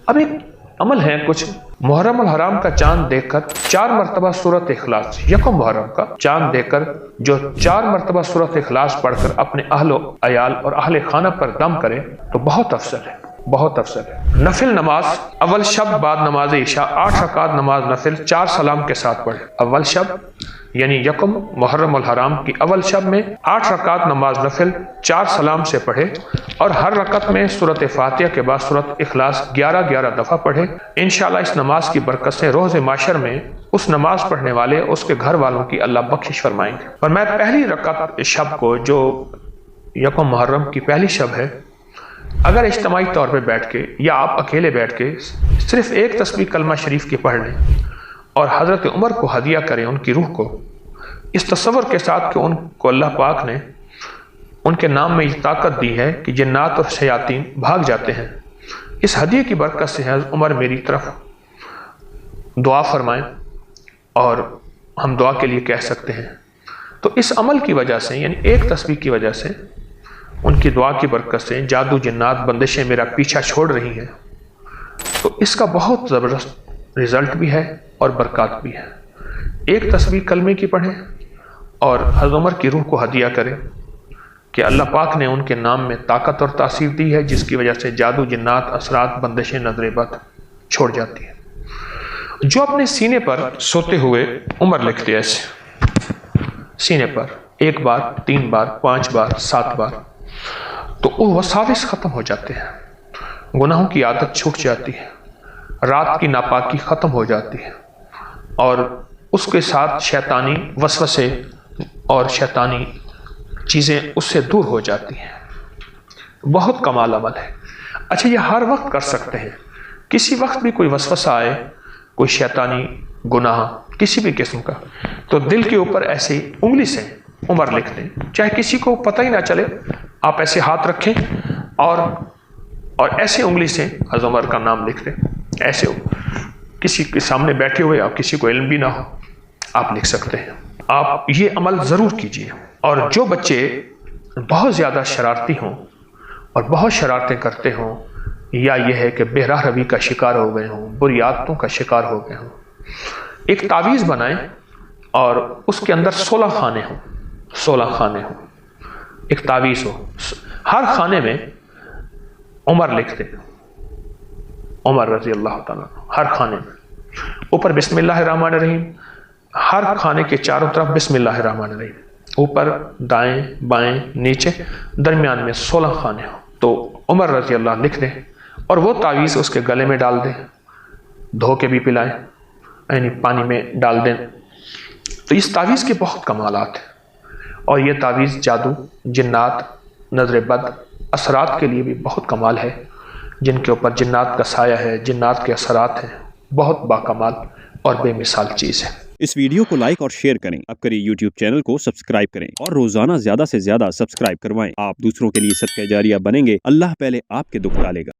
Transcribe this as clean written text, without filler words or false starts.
اب ایک عمل ہے کچھ محرم الحرام کا چاند دیکھ کر 4 مرتبہ سورۃ اخلاص، یکم محرم کا چاند دیکھ کر جو 4 مرتبہ سورۃ اخلاص پڑھ کر اپنے اہل و عیال اور اہل خانہ پر دم کرے تو بہت افضل ہے، بہت افضل ہے۔ نفل نماز اول شب بعد نماز عشاء 8 رکعت نماز نفل 4 سلام کے ساتھ پڑھے۔ اول شب یعنی یکم محرم الحرام کی اول شب میں 8 رکعت نماز نفل 4 سلام سے پڑھے اور ہر رکعت میں سورۃ فاتحہ کے بعد سورۃ اخلاص 11 دفعہ پڑھے۔ انشاءاللہ اس نماز کی برکت سے روز معاشر میں اس نماز پڑھنے والے اس کے گھر والوں کی اللہ بخشش فرمائیں گے۔ اور میں پہلی رکعت شب کو جو یکم محرم کی پہلی شب ہے، اگر اجتماعی طور پہ بیٹھ کے یا آپ اکیلے بیٹھ کے صرف ایک تسبیح کلمہ شریف کی پڑھ لیں اور حضرت عمر کو ہدیہ کریں، ان کی روح کو، اس تصور کے ساتھ کہ ان کو اللہ پاک نے ان کے نام میں یہ طاقت دی ہے کہ جنات اور شیاطین بھاگ جاتے ہیں، اس ہدیے کی برکت سے حضرت عمر میری طرف دعا فرمائیں اور ہم دعا کے لیے کہہ سکتے ہیں۔ تو اس عمل کی وجہ سے یعنی ایک تسبیح کی وجہ سے ان کی دعا کی برکت سے جادو جنات بندشیں میرا پیچھا چھوڑ رہی ہیں، تو اس کا بہت زبردست رزلٹ بھی ہے اور برکات بھی ہے۔ ایک تسبیح کلمے کی پڑھیں اور حضرت عمر کی روح کو ہدیہ کریں کہ اللہ پاک نے ان کے نام میں طاقت اور تاثیر دی ہے جس کی وجہ سے جادو جنات اثرات بندشیں نظر بد چھوڑ جاتی ہیں۔ جو اپنے سینے پر سوتے ہوئے عمر لکھتے ہیں، ایسے سینے پر 1 بار 3 بار 5 بار 7 بار، تو وہ وساوس ختم ہو جاتے ہیں، گناہوں کی عادت چھوٹ جاتی ہے، رات کی ناپاکی ختم ہو جاتی ہے اور اس کے ساتھ شیطانی وسوسے اور شیطانی چیزیں اس سے دور ہو جاتی ہیں۔ بہت کمال عمل ہے۔ اچھا، یہ ہر وقت کر سکتے ہیں، کسی وقت بھی کوئی وسوسہ آئے، کوئی شیطانی گناہ کسی بھی قسم کا، تو دل کے اوپر ایسے انگلی سے عمر لکھ دیں، چاہے کسی کو پتہ ہی نہ چلے، آپ ایسے ہاتھ رکھیں اور ایسے انگلی سے حضرت عمر کا نام لکھ دیں، ایسے کسی کے سامنے بیٹھے ہوئے اور کسی کو علم بھی نہ ہو، آپ لکھ سکتے ہیں۔ آپ یہ عمل ضرور کیجئے۔ اور جو بچے بہت زیادہ شرارتی ہوں اور بہت شرارتیں کرتے ہوں، یا یہ ہے کہ بے راہ روی کا شکار ہو گئے ہوں، بری عادتوں کا شکار ہو گئے ہوں، ایک تعویذ بنائیں اور اس کے اندر 16 خانے ہوں، 16 خانے ہوں، ایک تعویذ ہو، ہر خانے میں عمر لکھ دیں، عمر رضی اللہ تعالیٰ، ہر خانے میں اوپر بسم اللہ الرحمن الرحیم، ہر خانے کے چاروں طرف بسم اللہ الرحمن الرحیم، اوپر دائیں بائیں نیچے درمیان میں 16 خانے ہوں، تو عمر رضی اللہ لکھ دیں اور وہ تعویذ اس کے گلے میں ڈال دیں، دھو کے بھی پلائیں، یعنی پانی میں ڈال دیں۔ تو اس تعویذ کے بہت کمالات ہیں اور یہ تعویذ جادو جنات نظر بد اثرات کے لیے بھی بہت کمال ہے، جن کے اوپر جنات کا سایہ ہے، جنات کے اثرات ہیں، بہت باکمال اور بے مثال چیز ہے۔ اس ویڈیو کو لائک اور شیئر کریں، اب کریں یوٹیوب چینل کو سبسکرائب کریں اور روزانہ زیادہ سے زیادہ سبسکرائب کروائیں۔ آپ دوسروں کے لیے صدقہ جاریہ بنیں گے، اللہ پہلے آپ کے دکھ ٹالے گا۔